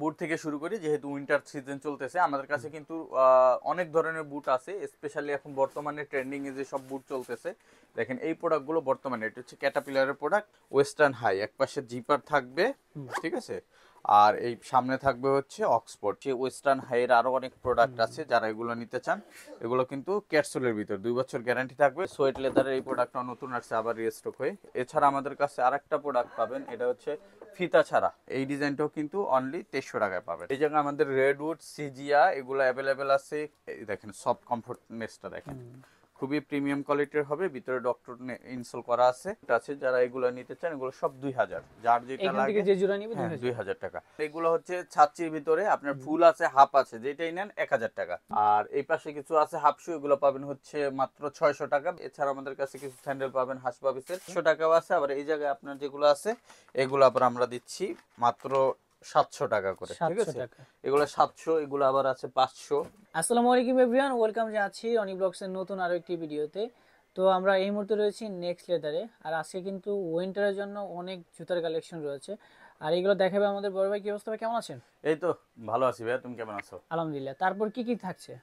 বুট থেকে শুরু করি, যেহেতু উইন্টার সিজন চলতেছে আমাদের কাছে কিন্তু অনেক ধরনের বুট আছে। স্পেশালি এখন বর্তমানে ট্রেন্ডিং এ যে সব বুট চলতেছে, দেখেন এই প্রোডাক্টগুলো বর্তমানে এটা হচ্ছে ক্যাটাপিলারের প্রোডাক্ট, ওয়েস্টার্ন হাই, একপাশে জিপার থাকবে, ঠিক আছে। আর এই সামনে থাকবে হচ্ছে অক্সফোর্ড। যে ওয়েস্টার্ন হাইয়ের আরো অনেক প্রোডাক্ট আছে, যারা এগুলো নিতে চান এগুলো কিন্তু ক্যাপসুলের ভিতর 2 বছর গ্যারান্টি থাকবে। সোয়েট লেদারের এই প্রোডাক্টটা নতুন আসছে, আবার রিস্টক হয়ে। এছাড়া আমাদের কাছে আরেকটা প্রোডাক্ট পাবেন, এটা হচ্ছে ফিতা ছাড়া। এই ডিজাইনটাও কিন্তু অনলি 2300 টাকায় পাবেন। এই জায়গায় আমাদের রেডউড, সিজিয়া এগুলো অ্যাভেলেবেল আছে। এই দেখেন সফট কমফোর্টনেসটা দেখেন, খুবই প্রিমিয়াম কোয়ালিটির হবে। ভিতরে ডক্টর ইনস্টল করা আছে। যারা এগুলো নিতে চান এগুলো সব 2000, যার যেটা এখান লাগে থেকে যে জোড়া নিবে 2000 2000 টাকা। এগুলো হচ্ছে ছাচ্চির ভিতরে আপনার ফুল আছে, হাফ আছে, যেটাই নেন 1000 টাকা। আর এই পাশে কিছু আছে হাফ শু, এগুলো পাবেন হচ্ছে মাত্র 600 টাকা। এছাড়া আমাদের কাছে কিছু স্যান্ডেল পাবেন হাসবাবিসের 100 টাকাও আছে। আবার এই জায়গায় আপনার যেগুলো আছে এগুলো আবার আমরা দিচ্ছি মাত্র 700 টাকা করে, ঠিক 700 আছে। টাকা। এগুলো 700, এগুলো আবার আছে 500। আসসালামু আলাইকুম এভরিওয়ান, ওয়েলকাম জানাচ্ছি রনি ব্লগসের নতুন আরো একটি ভিডিওতে। তো আমরা এই মুহূর্তে রয়েছি নেক্সট লেদারে, আর আজকে কিন্তু উইন্টারের জন্য অনেক জুতার কালেকশন রয়েছে, আর এগুলো দেখাবে আমাদের বড় ভাই। কি অবস্থা ভাই, কেমন আছেন? এই তো ভালো আছি ভাইয়া, তুমি কেমন আছো? আলহামদুলিল্লাহ। তারপর কি কি থাকছে?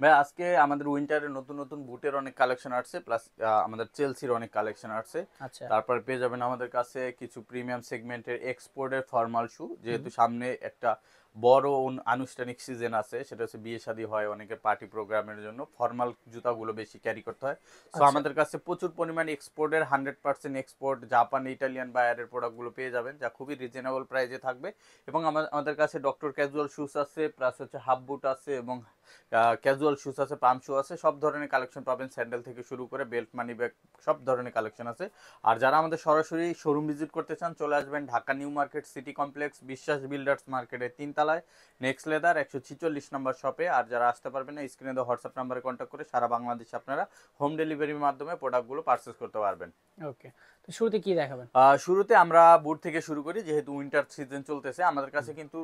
ভাই আজকে আমাদের উইন্টারের নতুন নতুন বুটের অনেক কালেকশন আসছে, প্লাস আমাদের চেলসির অনেক কালেকশন আসছে। আচ্ছা, তারপর পেয়ে যাবেন আমাদের কাছে কিছু প্রিমিয়াম সেগমেন্টের এক্সপোর্টের ফর্মাল শু, যেহেতু সামনে একটা বড় আনুষ্ঠানিক সিজন আছে, সেটা হচ্ছে বিয়ে শাদী হয়, অনেকের পার্টি প্রোগ্রামের জন্য ফর্মাল জুতাগুলো বেশি ক্যারি করতে হয়। সো আমাদের কাছে প্রচুর পরিমাণে এক্সপোর্টের 100% এক্সপোর্ট জাপান, ইটালিয়ান বায়ারের প্রোডাক্টগুলো পেয়ে যাবেন, যা খুবই রিজনেবল প্রাইসে থাকবে। এবং আমাদের কাছে ডক্টর ক্যাজুয়াল শুজ আছে, প্লাস হচ্ছে হাফ বুট আছে, এবং ক্যাজুয়াল শুজ আছে, পাম শু আছে, সব ধরনের কালেকশন পাবেন। স্যান্ডেল থেকে শুরু করে বেল্ট, মানি ব্যাগ, সব ধরনের কালেকশন আছে। আর যারা আমাদের সরাসরি শোরুম ভিজিট করতে চান, চলে আসবেন Dhaka new market city complex, বিশ্বাস বিল্ডার্স মার্কেটের 3 তলায় নেক্সট লেদার 146 নম্বর শপে। আর যারা আসতে পারবেন না, স্ক্রিনে দেওয়া হোয়াটসঅ্যাপ নাম্বারে কন্ট্যাক্ট করে সারা বাংলাদেশে আপনারা হোম ডেলিভারির মাধ্যমে প্রোডাক্টগুলো পারচেস করতে পারবেন। ওকে। তো শুরুতে কি দেখাবেন? শুরুতে আমরা বুট থেকে শুরু করি, যেহেতু উইন্টার সিজন চলতেছে আমাদের কাছে কিন্তু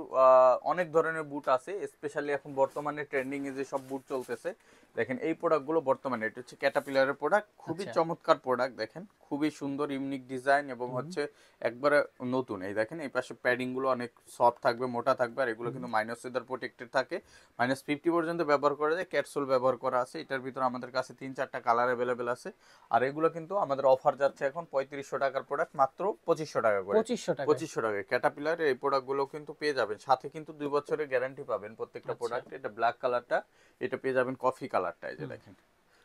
অনেক ধরনের বুট আছে। স্পেশালি এখন বর্তমানে ট্রেন্ডিং এ যে সব বুট চলতেছে, দেখেন এই প্রোডাক্টগুলো বর্তমানে এটা হচ্ছে ক্যাটাপিলারের প্রোডাক্ট, খুবই চমৎকার প্রোডাক্ট। দেখেন খুবই সুন্দর ইউনিক ডিজাইন, এবং হচ্ছে একবারে নতুন। এই দেখেন এই পাশে প্যাডিং গুলো অনেক সফট থাকবে, মোটা থাকবে। আর এগুলো কিন্তু মাইনাস ওয়েদার প্রোটেক্টেড থাকে, -50 পর্যন্ত ব্যবহার করা যায়। ক্যাপসুল ব্যবহার করা আছে। এটার ভিতর আমাদের কাছে 3-4টা কালার অ্যাভেলেবেল আছে। আর এগুলো কিন্তু আমাদের অফার যাচ্ছে এখন 3500 টাকার প্রোডাক্ট মাত্র 2500 টাকা করে। 2500 টাকা। 2500 টাকায় ক্যাটাপিলার এই প্রোডাক্টগুলো কিন্তু পেয়ে যাবেন, সাথে কিন্তু 2 বছরের গ্যারান্টি পাবেন প্রত্যেকটা প্রোডাক্টে। এটা ব্ল্যাক কালারটা, এটা পেয়ে যাবেন কফি কালারটা, এই যে দেখেন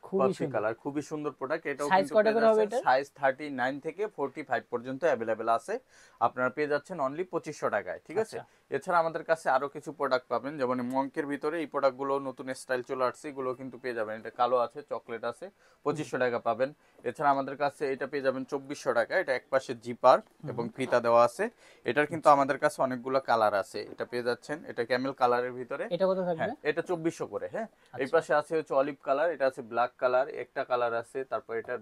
খুবই কফি সুন্দর। কালার, খুবই সুন্দর প্রোডাক্ট। এটাও সাইজ কিন্তু কত পেয়ে করে হবে যাচ্ছেন এটা? সাইজ 39 থেকে 45 পর্যন্ত অ্যাভেলেবেল আছে। আপনারা পেয়ে যাচ্ছেন অনলি 2500 টাকায়, ঠিক আছে। এছাড়া আমাদের কাছে আরো কিছু প্রোডাক্ট পাবেন, যেমন মঙ্কের ভিতরে এই প্রোডাক্টগুলো নতুন স্টাইল চলে আসছে, এগুলো কিন্তু পেয়ে যাবেন। এটা কালো আছে, চকলেট আছে, 2500 টাকা পাবেন। এছাড়া আমাদের কাছে এটা পেয়ে যাবেন 2400 টাকা। এটা একপাশে জিপার এবং ফিতা দেওয়া আছে। এটার কিন্তু আমাদের কাছে অনেকগুলো কালার আছে। এটা পেয়ে যাচ্ছেন, এটা ক্যামেল কালারের ভিতরে। এটা কত থাকবে? হ্যাঁ, এটা 2400 করে। হ্যাঁ, এই পাশে আছে হচ্ছে অলিভ কালার, এটা আছে ব্ল্যাক কালার, একটা কালার আছে, তারপর এটা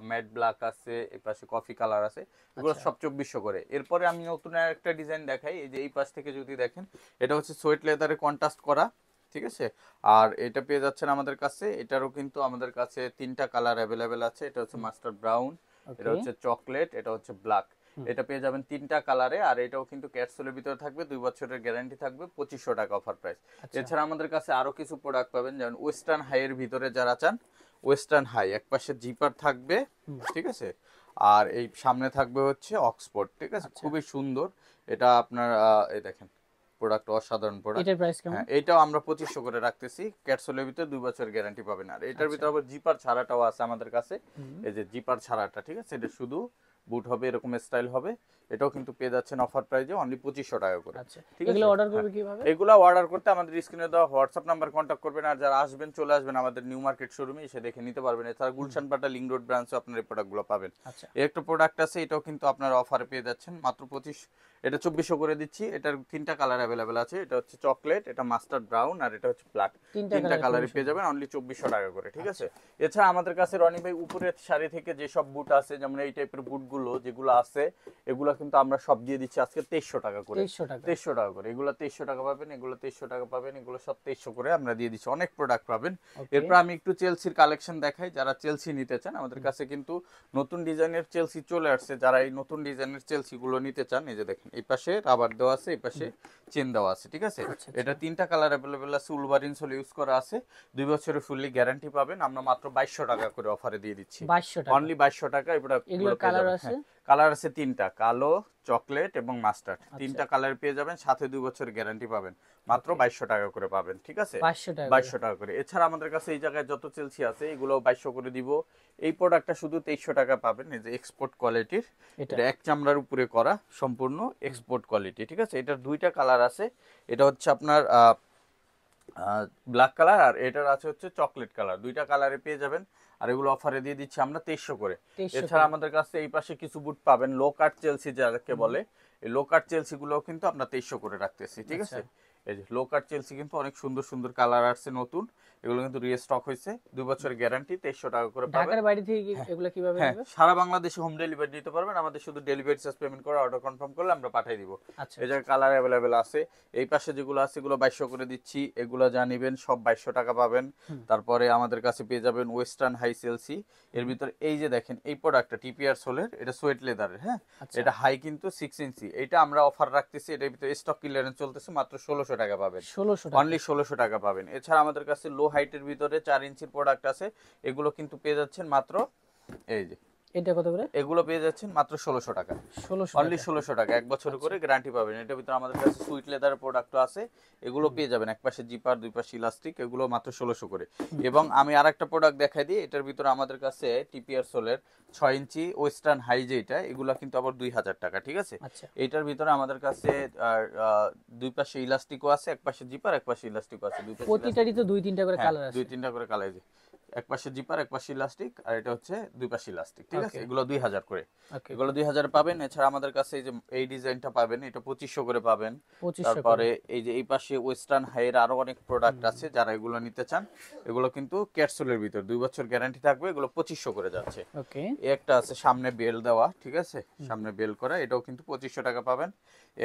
ম্যাট ব্ল্যাক আছে, এই পাশে কফি কালার আছে। এগুলো সব 2400 করে। এরপরে আমি নতুন একটা ডিজাইন দেখাই, এই যে এই পাশ থেকে যদি দেখেন, এটা হচ্ছে সোয়েট লেদারে কন্ট্রাস্ট করা, ঠিক আছে। আর এটা পেয়ে যাচ্ছেন আমাদের কাছে, এটারও কিন্তু আমাদের কাছে 3টা কালার অ্যাভেলেবেল আছে। এটা হচ্ছে মাস্টার্ড ব্রাউন, এটা হচ্ছে চকলেট, এটা হচ্ছে ব্ল্যাক। এটা পেয়ে যাবেন 3টা কালারে। আর এটাও কিন্তু ক্যাপসুলের ভিতরে থাকবে, 2 বছরের গ্যারান্টি থাকবে, 2500 টাকা অফার প্রাইস। এছাড়া আমাদের কাছে আরো কিছু প্রোডাক্ট পাবেন, যেমন ওয়েস্টার্ন হাই এর ভিতরে যারা চান, ওয়েস্টার্ন হাই একপাশে জিপার থাকবে, ঠিক আছে। আর এই সামনে থাকবে হচ্ছে অক্সফোর্ড, ঠিক আছে, খুবই সুন্দর। এটা আপনার এই দেখেন প্রোডাক্ট অসাধারণ প্রোডাক্ট। এটার প্রাইস কেমন? হ্যাঁ, এটাও আমরা 2500 করে রাখতেছি। ক্যাপসুলের ভিতরে 2 বছর গ্যারান্টি পাবেন। আর এটার ভিতরে আবার জিপার ছাড়াটাও আছে আমাদের কাছে, এই যে জিপার ছাড়াটা, ঠিক আছে। এটা শুধু বুট হবে, এরকম স্টাইল হবে। এটাও কিন্তু পেয়ে যাচ্ছেন অফার প্রাইজে অনলি 2500 টাকা করে, ঠিক আছে। এগুলো অর্ডার করবে কিভাবে? এগুলো অর্ডার করতে আমাদের স্ক্রিনে দেওয়া হোয়াটসঅ্যাপ নাম্বার কন্ট্যাক্ট করবেন। আর যারা আসবেন, চলে আসবেন আমাদের নিউ মার্কেট শোরুমে, এসে দেখে নিতে পারবেন। এছাড়া গুলশান পাটা লিংক রোড ব্রাঞ্চে আপনার এই প্রোডাক্টগুলো পাবেন। এর একটা প্রোডাক্ট আছে, এটাও কিন্তু আপনার অফারে পেয়ে যাচ্ছেন মাত্র 25, এটা 2400 করে দিচ্ছি। এটার 3টা কালার অ্যাভেলেবেল আছে। এটা হচ্ছে চকলেট, এটা মাস্টার্ড ব্রাউন, আর এটা হচ্ছে ব্ল্যাক। 3টা কালারই পেয়ে যাবেন অনলি 2400 টাকা করে, ঠিক আছে। এছাড়া আমাদের কাছে রনি ভাই উপরের শাড়ি থেকে যেসব বুট আছে, যেমন এই টাইপের বুটগুলো যেগুলো আছে, এগুলো কিন্তু আমরা সব দিয়ে দিচ্ছি আজকে 2300 টাকা করে। 2300 টাকা 2300 টাকা করে, এগুলো 2300 টাকা পাবেন, এগুলো 2300 টাকা পাবেন, এগুলো সব 2300 করে আমরা দিয়ে দিচ্ছি। অনেক প্রোডাক্ট পাবেন। ওকে এরপর আমি একটু চেলসির কালেকশন দেখাই। যারা চেলসি নিতে চান, আমাদের কাছে কিন্তু নতুন ডিজাইনের চেলসি চলে আসছে। যারা এই নতুন ডিজাইনের চেলসি গুলো নিতে চান, এই যে দেখেন এই পাশে রাবার দেওয়া আছে, এই পাশে চেন দেওয়া আছে, ঠিক আছে। আচ্ছা, এটা 3টা কালার অ্যাভেলেবেল আছে, উলভারিন সোল ইউজ করা আছে, 2 বছরের ফুললি গ্যারান্টি পাবেন। আমরা মাত্র 2200 টাকা করে অফারে দিয়ে দিচ্ছি, 2200 টাকা অনলি 2200 টাকা। এগুলোর কালার আছে? কালার আছে 3টা, কালো, চকলেট এবং মাস্টার্ড। আচ্ছা। 3টা কালার পেয়ে যাবেন, সাথে 2 বছরের গ্যারান্টি পাবেন। মাত্র 2200 টাকা করে পাবেন, ঠিক আছে। 2200 টাকা 2200 টাকা করে। এছাড়া আমাদের কাছে এই জায়গায় যত চেলসি আছে এগুলো 2200 করে দিব। এই প্রোডাক্টটা শুধু 2300 টাকা পাবেন। এই যে এক্সপোর্ট কোয়ালিটির, এটা এটা এক চামড়ার উপরে করা, সম্পূর্ণ এক্সপোর্ট কোয়ালিটি, ঠিক আছে। এটার 2টা কালার আছে। এটা হচ্ছে আপনার ব্ল্যাক কালার, আর এটার আছে হচ্ছে চকলেট কালার। 2টা কালারে পেয়ে যাবেন। আর এগুলো অফারে দিয়ে দিচ্ছি আমরা 2300 করে। 2300 এছাড়া আমাদের কাছে এই পাশে কিছু বুট পাবেন, লো কাট চেলসি যাকে বলে। এই লো কাট চেলসি গুলো কিন্তু আমরা 2300 করে রাখতেছি, ঠিক আছে। এই যে লো কাট চেলসি কিন্তু অনেক সুন্দর সুন্দর কালার আসছে নতুন, এগুলো কিন্তু রিস্টক হয়েছে। 2 বছরের গ্যারান্টি, 2300 টাকা করে পাবেন। ঢাকার বাইরে থেকে এগুলো কিভাবে হ্যাঁ, হবে? সারা বাংলাদেশে হোম ডেলিভারি দিতে পারবেন। আমাদের শুধু ডেলিভারি চার্জ পেমেন্ট করে অর্ডার কনফার্ম করলে আমরা পাঠিয়ে দিব। আচ্ছা এই জায়গায় কালার অ্যাভেলেবেল আছে। এই পাশে যেগুলো আছে এগুলো 2200 করে দিচ্ছি। এগুলো যা নিবেন সব 2200 টাকা পাবেন। তারপরে আমাদের কাছে পেয়ে যাবেন ওয়েস্টার্ন হাই সেলসি। এর ভিতরে এই যে দেখেন এই প্রোডাক্টটা টিপিআর সোলের, এটা সোয়েট লেদারের, হ্যাঁ। আচ্ছা। এটা হাই কিন্তু 6 ইঞ্চি। এটা আমরা অফার রাখতেছি, এটার ভিতরে স্টক ক্লিয়ারেন্স চলতেছে, মাত্র 1600 টাকা পাবেন। 1600 টাকা অনলি 1600 টাকা পাবেন। এছাড়া আমাদের কাছে লো হাইটের ভিতরে 4 ইঞ্চির প্রোডাক্ট আছে, এগুলো কিন্তু পেয়ে যাচ্ছেন মাত্র, এই যে এটা কত করে? এগুলো পেয়ে যাচ্ছেন মাত্র 1600 টাকা। 1600 অনলি 1600 টাকা, 1 বছর করে গ্যারান্টি পাবেন। এটার ভিতরে আমাদের কাছে সুইট লেদারের প্রোডাক্টও আছে, এগুলো পেয়ে যাবেন। এক পাশে জিপার, দুই পাশে ইলাস্টিক, এগুলো মাত্র 1600 করে। এবং আমি আরেকটা প্রোডাক্ট দেখাই দিই। এটার ভিতরে আমাদের কাছে টিপিআর সোলের 6 ইঞ্চি ওয়েস্টার্ন হাই যেটা, এগুলো কিন্তু আবার 2000 টাকা, ঠিক আছে। আচ্ছা এটার ভিতরে আমাদের কাছে দুই পাশে ইলাস্টিকও আছে, এক পাশে জিপার, এক পাশে ইলাস্টিকও আছে। দুই পাশে প্রতিটারই তো 2-3টা করে কালার আছে। 2-3টা করে কালার, এক পাশে জিপার, এক পাশে ইলাস্টিক, আর এটা হচ্ছে দুই পাশে ইলাস্টিক, ঠিক আছে। Okay. এগুলো 2000 করে, ওকে এগুলো 2000 পাবেন। এছাড়া আমাদের কাছে এই যে এই ডিজাইনটা পাবেন, এটা 2500 করে পাবেন। 2500 তারপরে এই যে এই পাশে ওয়েস্টার্ন হাইয়ের আরো অনেক প্রোডাক্ট আছে, যারা এগুলো নিতে চান, এগুলো কিন্তু ক্যাপসুলের ভিতর 2 বছর গ্যারান্টি থাকবে, এগুলো 2500 করে যাচ্ছে। ওকে এই একটা আছে সামনে বেল দেওয়া, ঠিক আছে, সামনে বেল করা, এটাও কিন্তু 2500 টাকা পাবেন।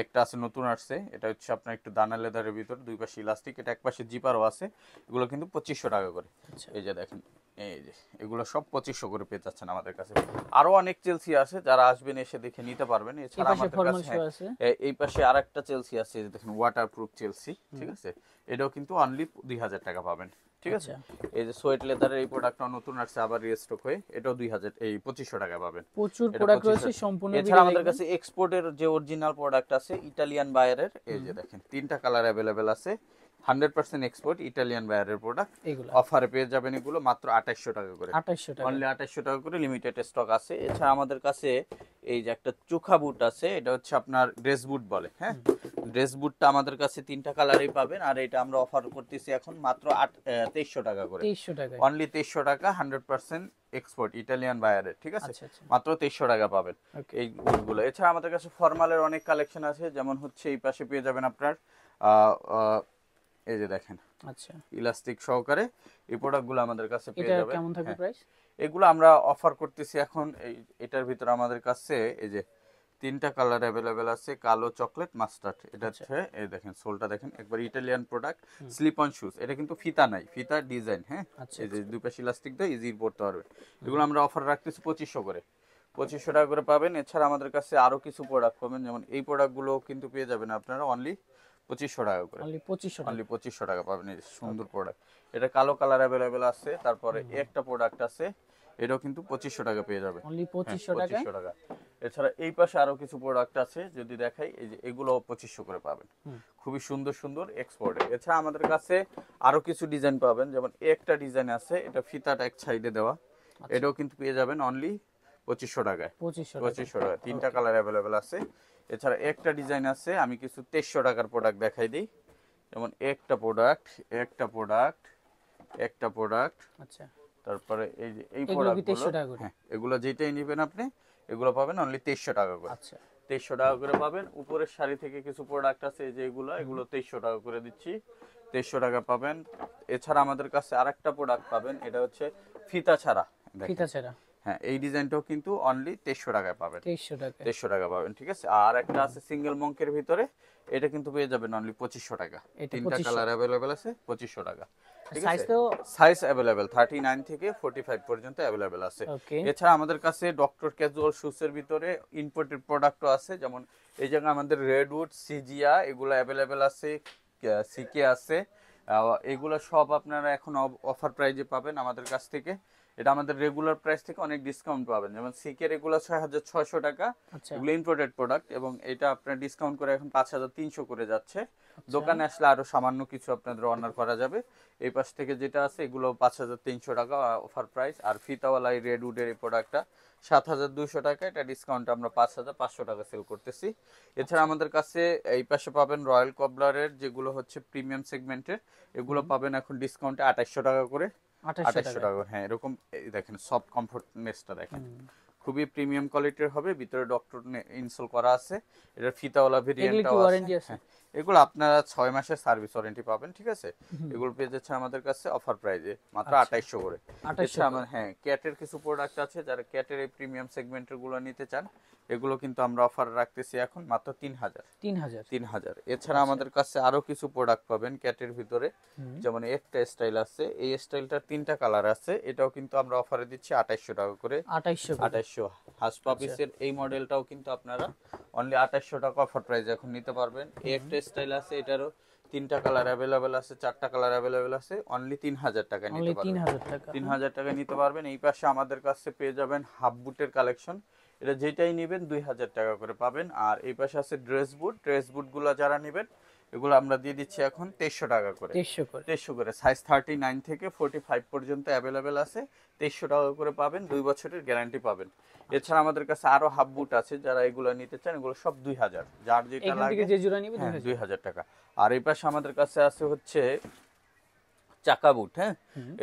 একটা আছে নতুন আসছে, এটা হচ্ছে আপনার একটু দানা লেদারের ভিতর, দুই পাশে ইলাস্টিক, এটা এক পাশে জিপারও আছে, এগুলো কিন্তু 2500 টাকা করে। আচ্ছা এই যে দেখেন, এই যে এগুলো সব 2500 করে পেয়ে যাচ্ছেন আমাদের কাছে। আরো অনেক চেলসি আছে, যারা আসবেন এসে দেখে নিতে পারবেন। এই এছাড়া পাশে আমাদের ফর্মাল কাছে শু আছে এই পাশে আরেকটা চেলসি আছে, এই যে দেখেন ওয়াটারপ্রুফ চেলসি, ঠিক আছে। এটাও কিন্তু অনলি 2000 টাকা পাবেন, ঠিক আছে। এই যে সোয়েট লেদারের এই প্রোডাক্টটা নতুন আসছে, আবার রিস্টক হয়ে, এটাও 2500 টাকা পাবেন। প্রচুর এটা প্রোডাক্ট 2500 রয়েছে সম্পূর্ণ এছাড়া ভিডিও আমাদের দেখবেন। কাছে এক্সপোর্টের যে অরিজিনাল প্রোডাক্ট আছে ইটালিয়ান বায়ারের, এই যে দেখেন 3টা কালার অ্যাভেলেবেল আছে, 100% এক্সপোর্ট ইটালিয়ান বায়ারের প্রোডাক্ট। এগুলো অফারে পেয়ে যাবেন এগুলো মাত্র 2800 টাকা করে, 2800 টাকা অনলি 2800 টাকা করে, লিমিটেড স্টক আছে। এছাড়া আমাদের কাছে এই যে একটা চোখা বুট আছে, এটা হচ্ছে আপনার ড্রেস বুট বলে, হ্যাঁ। ড্রেস বুটটা আমাদের কাছে 3টা কালারেই পাবেন, আর এটা আমরা অফার করতেছি এখন মাত্র 2300 টাকা করে, 2300 টাকা অনলি 2300 টাকা, 100% এক্সপোর্ট ইটালিয়ান বায়ারের, ঠিক আছে। আচ্ছা আচ্ছা মাত্র 2300 টাকা পাবেন ওকে এই বুটগুলো। এছাড়া আমাদের কাছে ফর্মালের অনেক কালেকশন আছে, যেমন হচ্ছে এই পাশে পেয়ে যাবেন আপনার আহ, আহ, এই যে দেখেন আচ্ছা ইলাস্টিক সহকারে এই প্রোডাক্টগুলো আমাদের কাছে পেয়ে এটা যাবেন। কেমন থাকবে হ্যাঁ, প্রাইস? এগুলো আমরা অফার করতেছি এখন। এটার ভিতরে আমাদের কাছে এই যে 3টা কালার অ্যাভেলেবেল আছে, কালো, চকলেট, মাস্টার্ড। এটা হচ্ছে এই দেখেন সোলটা দেখেন, একবার Italian product, slip on shoes. এটা কিন্তু ফিতা নাই, ফিতার ডিজাইন, হ্যাঁ। আচ্ছা, এই যে দুই পাশে ইলাস্টিক দেয়, ইজি পড়তে পারবে। এগুলো আমরা অফার রাখতেছি 2500 করে, 2500 টাকা করে পাবেন। এছাড়া আমাদের কাছে আরো কিছু প্রোডাক্ট পাবেন, যেমন এই প্রোডাক্টগুলো কিন্তু পেয়ে যাবেন আপনারা অনলি 2500 টাকা করে, অনলি 2500 টাকা অনলি 2500 টাকা পাবেন। এই যে সুন্দর প্রোডাক্ট, এটা কালো কালার অ্যাভেলেবেল আছে। তারপরে একটা প্রোডাক্ট আছে, এটাও কিন্তু 2500 টাকা পেয়ে যাবে, অনলি হ্যাঁ, 2500 টাকা 2500 টাকা। এছাড়া এই পাশে আরো কিছু প্রোডাক্ট আছে, যদি দেখাই, এই যে এগুলো 2500 করে পাবেন, খুবই সুন্দর সুন্দর এক্সপোর্টে। এছাড়া আমাদের কাছে আরো কিছু ডিজাইন পাবেন, যেমন একটা ডিজাইন আছে, এটা ফিতাটা এক সাইডে দেওয়া, এটাও কিন্তু পেয়ে যাবেন অনলি 2500 টাকায়, 2500 টাকা 2500 টাকা। 3টা কালার অ্যাভেলেবেল আছে। এছাড়া একটা ডিজাইন আছে, আমি কিছু 2300 টাকার প্রোডাক্ট দেখাই দিই, যেমন একটা প্রোডাক্ট, একটা প্রোডাক্ট, একটা প্রোডাক্ট, আচ্ছা তারপরে এই যে এই এগুলো কি প্রোডাক্টগুলো, 2300 টাকা করে? হ্যাঁ, এগুলো যেটাই নেবেন আপনি, এগুলো পাবেন অনলি 2300 টাকা করে, আচ্ছা 2300 টাকা করে পাবেন। উপরের শাড়ি থেকে কিছু প্রোডাক্ট আছে, এই যে এগুলো 2300 টাকা করে দিচ্ছি, 2300 টাকা পাবেন। এছাড়া আমাদের কাছে আরেকটা প্রোডাক্ট পাবেন, এটা হচ্ছে ফিতা ছাড়া, দেখেন। ফিতা ছাড়া হ্যাঁ এই ডিজাইনটাও কিন্তু অনলি 2300 টাকায় পাবেন। 2300 টাকা। 2300 টাকা পাবেন, ঠিক আছে। আর একটা আছে সিঙ্গেল মঙ্কের ভিতরে, এটা কিন্তু পেয়ে যাবেন অনলি 2500 টাকা। এটা তিনটা 2500। কালার অ্যাভেলেবেল আছে, 2500 টাকা, ঠিক সাইজ আছে। তো সাইজ অ্যাভেলেবেল 39 থেকে 45 পর্যন্ত অ্যাভেলেবেল আছে। ওকে। এছাড়া আমাদের কাছে ডক্টর ক্যাজুয়াল শুজের ভিতরে ইম্পোর্টেড প্রোডাক্টও আছে, যেমন এই জায়গায় আমাদের রেডউড, সিজিয়া এগুলো অ্যাভেলেবেল আছে, সিকে আছে। এগুলো সব আপনারা এখন অফার প্রাইজে পাবেন আমাদের কাছ থেকে। এটা আমাদের রেগুলার প্রাইস থেকে অনেক ডিসকাউন্ট পাবেন। যেমন সিকের এগুলো 6600 টাকা, আচ্ছা এগুলো ইম্পোর্টেড প্রোডাক্ট, এবং এটা আপনার ডিসকাউন্ট করে এখন 5300 করে যাচ্ছে। আচ্ছা। দোকানে আসলে আরো সামান্য কিছু আপনাদের অনার করা যাবে। এই পাশ থেকে যেটা আছে এগুলো 5300 টাকা অফার প্রাইস। আর ফিতাওয়ালা এই রেডউডের এই প্রোডাক্টটা 7200 টাকা, এটা ডিসকাউন্ট আমরা 5500 টাকা সেল করতেছি। এছাড়া আমাদের কাছে এই পাশে পাবেন রয়্যাল কবলারের, যেগুলো হচ্ছে প্রিমিয়াম সেগমেন্টের, এগুলো পাবেন এখন ডিসকাউন্টে 2800 টাকা করে। 2800 টাকা, হ্যাঁ এরকম। এই দেখেন সফট কমফোর্টনেসটা দেখেন, খুবই প্রিমিয়াম কোয়ালিটির হবে, ভিতরে ডক্টর ইনস্টল করা আছে। এটার ফিতাওয়ালা এগুলো কি ভেরিয়েন্টটাও ওয়ারেন্টি আছে। আছে? হ্যাঁ, এগুলো আপনারা 6 মাসের সার্ভিস ওয়ারেন্টি পাবেন, ঠিক আছে। এগুলো পেয়ে যাচ্ছে আমাদের কাছে অফার প্রাইজে মাত্র 2800 করে। 2800 এছাড়া আমার হ্যাঁ ক্যাটের কিছু প্রোডাক্ট আছে, যারা ক্যাটের এই প্রিমিয়াম সেগমেন্টের গুলো নিতে চান, এগুলো কিন্তু আমরা অফার রাখতেছি এখন মাত্র 3000। 3000। এছাড়া আমাদের কাছে আরো কিছু প্রোডাক্ট পাবেন ক্যাটের ভিতরে, যেমন একটা স্টাইল আছে, এই স্টাইলটার 3টা কালার আছে, এটাও কিন্তু আমরা অফারে দিচ্ছি 2800 টাকা করে। 2800 হাসপাপিসের এই মডেলটাও কিন্তু আপনারা অনলি 2800 টাকা অফার প্রাইস এখন নিতে পারবেন। এই একটা স্টাইল আছে, এটারও 3টা কালার অ্যাভেলেবেল আছে, 4টা কালার অ্যাভেলেবেল আছে, অনলি 3000 টাকা নিতে পারবেন। 3000 টাকা। 3000 টাকা নিতে পারবেন। এই পাশে আমাদের কাছে পেয়ে যাবেন হাফ বুটের কালেকশন, এটা যেটাই নেবেন 2000 টাকা করে পাবেন। আর এই পাশে আছে ড্রেস বুট গুলো যারা নেবেন, এগুলো আমরা দিয়ে দিচ্ছি এখন 2300 টাকা করে। 2300 করে সাইজ 39 থেকে 45 পর্যন্ত অ্যাভেলেবেল আছে, 2300 টাকা করে পাবেন, 2 বছরের গ্যারান্টি পাবেন। এছাড়া আমাদের কাছে আরো হাফ বুট আছে, যারা এগুলো নিতে চান, এগুলো সব 2000, যার যেটা এখান লাগে থেকে যে জোড়া নিবে হ্যাঁ 2000। 2000 টাকা। আর এই পাশে আমাদের কাছে আছে হচ্ছে চাকা বুট, হ্যাঁ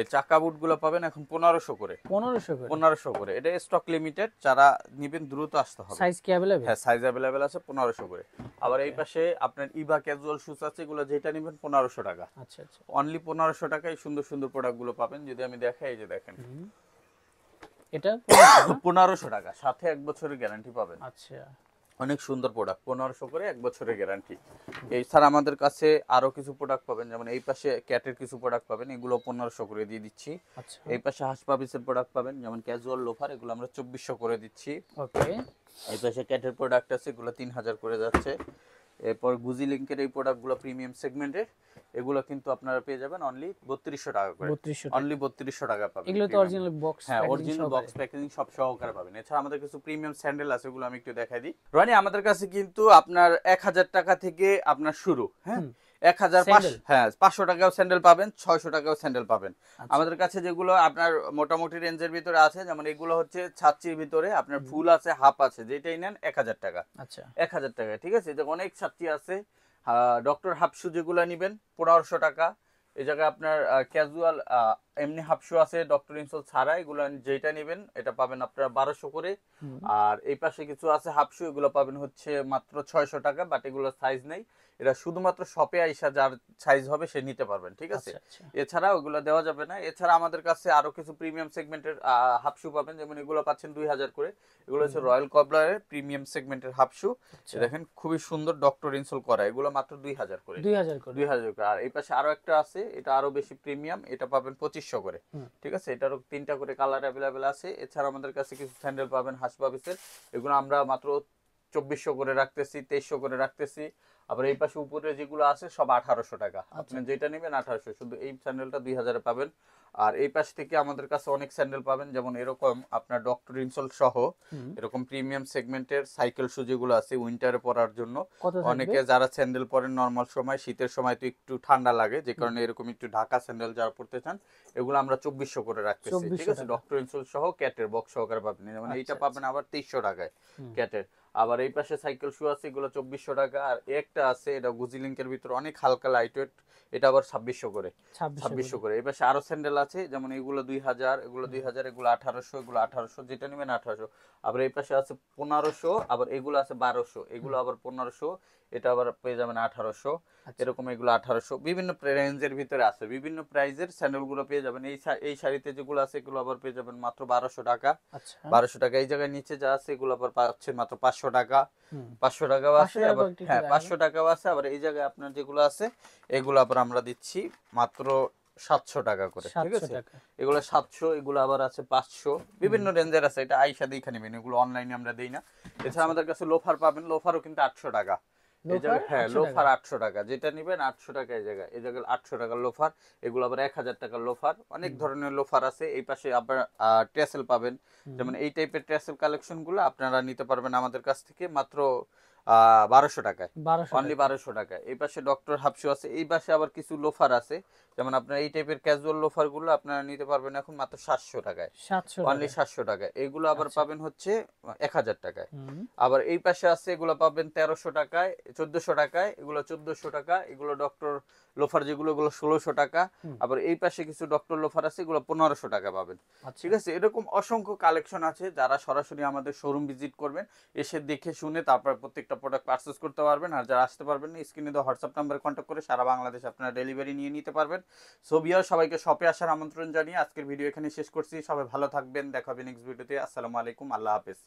এই চাকা বুট গুলো পাবেন এখন 1500 করে। 1500 করে, এটা স্টক লিমিটেড, যারা নিবেন দ্রুত আসতে হবে। সাইজ কি अवेलेबल? হ্যাঁ সাইজ अवेलेबल আছে 1500 করে। আবার এই পাশে আপনার ইভা ক্যাজুয়াল শুজ আছে, এগুলো যেটা নেবেন 1500 টাকা। আচ্ছা আচ্ছা। অনলি 1500 টাকায় সুন্দর সুন্দর প্রোডাক্ট গুলো পাবেন। যদি আমি দেখাই, এই যে দেখেন এটা 1500 টাকা, সাথে 1 বছরের গ্যারান্টি পাবেন। আচ্ছা। অনেক সুন্দর প্রোডাক্ট, 1500 করে 1 বছরের গ্যারান্টি। এছাড়া আমাদের কাছে আরো কিছু প্রোডাক্ট পাবেন, যেমন এই পাশে ক্যাটের কিছু প্রোডাক্ট পাবেন, এগুলো 1500 করে দিয়ে দিচ্ছি। আচ্ছা। এই পাশে হাসপাবিসের প্রোডাক্ট পাবেন, যেমন ক্যাজুয়াল লোফার, এগুলো আমরা 2400 করে দিচ্ছি। ওকে। এই পাশে ক্যাটের প্রোডাক্ট আছে, এগুলো 3000 করে যাচ্ছে। এরপর গুজি লিংকের এই প্রোডাক্টগুলো প্রিমিয়াম সেগমেন্টের, এগুলো কিন্তু আপনারা পেয়ে যাবেন অনলি 3200 টাকা করে। 3200 টাকা। অনলি 3200 টাকা পাবেন। এগুলো তো অরিজিনাল বক্স হ্যাঁ প্যাকেজিং অরিজিনাল সহকারে। বক্স প্যাকেজিং সব সহকারে পাবেন। এছাড়া আমাদের কিছু প্রিমিয়াম স্যান্ডেল আছে, ওগুলো আমি একটু দেখাই দিই। রনি, আমাদের কাছে কিন্তু আপনার 1000 টাকা থেকে আপনার শুরু, হ্যাঁ 1500, হ্যাঁ 500 টাকাও স্যান্ডেল পাবেন, 600 টাকাও স্যান্ডেল পাবেন। আমাদের কাছে যেগুলো আপনার মোটামুটি রেঞ্জের ভিতরে আছে, যেমন এগুলো হচ্ছে ছাত্রীর ভিতরে, আপনার ফুল আছে, হাফ আছে, যেটাই নেন 1000 টাকা। আচ্ছা। 1000 টাকা, ঠিক আছে। যে অনেক ছাত্রী আছে, ডক্টর হাফশু যেগুলো নেবেন 1500 টাকা। এই জায়গায় আপনার ক্যাজুয়াল এমনি হাফশু আছে ডক্টর ইনসোল ছাড়া, এগুলো যেটা নেবেন এটা পাবেন আপনার 1200 করে। আর এই পাশে কিছু আছে হাফশু, এগুলো পাবেন হচ্ছে মাত্র 600 টাকা, বাট এগুলো সাইজ নেই, এটা শুধুমাত্র শপে আইসা যার সাইজ হবে সে নিতে পারবেন, ঠিক আছে। এছাড়া ওগুলো দেওয়া যাবে না। এছাড়া আমাদের কাছে আরো কিছু প্রিমিয়াম সেগমেন্টের হাফশু পাবেন, যেমন এগুলো পাচ্ছেন 2000 করে। এগুলো হচ্ছে রয়্যাল কবলারের প্রিমিয়াম সেগমেন্টের হাফশু, দেখেন খুবই সুন্দর ডক্টর ইনসোল করা, এগুলো মাত্র 2000 করে। 2000 করে। আর এই পাশে আরো একটা আছে, এটা আরো বেশি প্রিমিয়াম, এটা পাবেন 2500 করে, ঠিক আছে। এটারও 3টা করে কালার অ্যাভেলেবেল আছে। এছাড়া আমাদের কাছে কিছু স্যান্ডেল পাবেন হাসপাবিসের, এগুলো আমরা মাত্র 2400 করে রাখতেছি, 2300 করে রাখতেছি। আবার এই পাশে উপরে যেগুলো আছে সব 1800 টাকা, আপনি যেটা নেবেন 1800, শুধু এই স্যান্ডেলটা 2000 এ পাবেন। আর এই পাশ থেকে আমাদের কাছে অনেক স্যান্ডেল পাবেন, যেমন এরকম আপনার ডক্টর ইনসোল সহ এরকম প্রিমিয়াম সেগমেন্টের সাইকেল শু যেগুলো আছে উইন্টারে পরার জন্য। অনেকে যারা স্যান্ডেল পরেন নরমাল সময়, শীতের সময় তো একটু ঠান্ডা লাগে, যে কারণে এরকম একটু ঢাকা স্যান্ডেল যারা পড়তে চান, এগুলো আমরা 2400 করে রাখতেছি, ঠিক আছে। ডক্টর ইনসোল সহ ক্যাটের বক্স সহকারে পাবেন, যেমন এইটা পাবেন আবার 2300 টাকায় ক্যাটের। আবার এই পাশে সাইকেল শু আছে, এগুলো 2400 টাকা। আর একটা আছে, এটা গুজি লিংকের ভিতর অনেক হালকা লাইট ওয়েট, এটা আবার 2600 করে। 2600 করে। এই পাশে আরো স্যান্ডেল আছে, যেমন এগুলো 2000, এগুলো 2000, এগুলো 1800, এগুলো 1800, যেটা নেবেন 1800। আবার এই পাশে আছে 1500, আবার এগুলো আছে 1200, এগুলো আবার 1500, এটা আবার পেয়ে যাবেন 1800, আচ্ছা এরকম এগুলো 1800, বিভিন্ন রেঞ্জের ভিতরে আছে, বিভিন্ন প্রাইজের স্যান্ডেল গুলো পেয়ে যাবেন। এই শাড়িতে যেগুলো আছে এগুলো আবার পেয়ে যাবেন মাত্র 1200 টাকা। আচ্ছা 1200 টাকা। এই জায়গায় নিচে যা আছে এগুলো আবার পাচ্ছেন মাত্র 500 টাকা। হুম 500 টাকাও 500 আছে, টাকা আবার কয়েকটা একটু হ্যাঁ দেখাবেন। 500 টাকাও আছে। আবার এই জায়গায় আপনার যেগুলো আছে এগুলো আবার আমরা দিচ্ছি মাত্র 700 টাকা করে, ঠিক 700 আছে। টাকা এগুলো 700, এগুলো আবার আছে 500, বিভিন্ন রেঞ্জের আছে। এটা আইসা দেখে নেবেন, এগুলো অনলাইনে আমরা দেই না। এছাড়া আচ্ছা আমাদের কাছে লোফার পাবেন, লোফারও কিন্তু 800 টাকা। এই লোফার জায়গায় হ্যাঁ 800 টাকা লোফার 800 টাকা, যেটা নিবেন 800 টাকা। এই জায়গায় 800 টাকার লোফার, এগুলো আবার 1000 টাকার লোফার। অনেক হুম ধরনের লোফার আছে। এই পাশে আপনার ট্রেসেল পাবেন, হুম যেমন এই টাইপের ট্রেসেল কালেকশন গুলো আপনারা নিতে পারবেন আমাদের কাছ থেকে মাত্র 1200 টাকায়, 1200 অনলি টাকা 1200 টাকায়। এই পাশে ডক্টর হাফশু আছে, এই পাশে আবার কিছু লোফার আছে, যেমন আপনার এই টাইপের ক্যাজুয়াল লোফার গুলো আপনারা নিতে পারবেন এখন মাত্র 700 টাকায়, 700 অনলি টাকা 700 টাকায়। এগুলো আবার আচ্ছা পাবেন হচ্ছে 1000 টাকায়। হুম আবার এই পাশে আছে, এগুলো পাবেন 1300 টাকায়, 1400 টাকায়, এগুলো 1400 টাকা। এগুলো ডক্টর লোফার যেগুলো, এগুলো 1600 টাকা। হুম আবার এই পাশে কিছু ডক্টর লোফার আছে, এগুলো 1500 টাকা পাবেন, আচ্ছা ঠিক আছে। এরকম অসংখ্য কালেকশন আছে। যারা সরাসরি আমাদের শোরুম ভিজিট করবেন, এসে দেখে শুনে তারপর প্রত্যেকটা প্রোডাক্ট পারচেস করতে পারবেন। আর যারা আসতে পারবেন না, স্ক্রিনে দেওয়া হোয়াটসঅ্যাপ নাম্বারে কন্ট্যাক্ট করে সারা বাংলাদেশ আপনারা ডেলিভারি নিয়ে নিতে পারবেন। সো ভিউয়ার, সবাইকে শপে আসার আমন্ত্রণ জানিয়ে আজকের ভিডিও এখানে শেষ করছি। সবাই ভালো থাকবেন, দেখা হবে নেক্সট ভিডিওতে। আসসালামু আলাইকুম, আল্লাহ হাফেজ।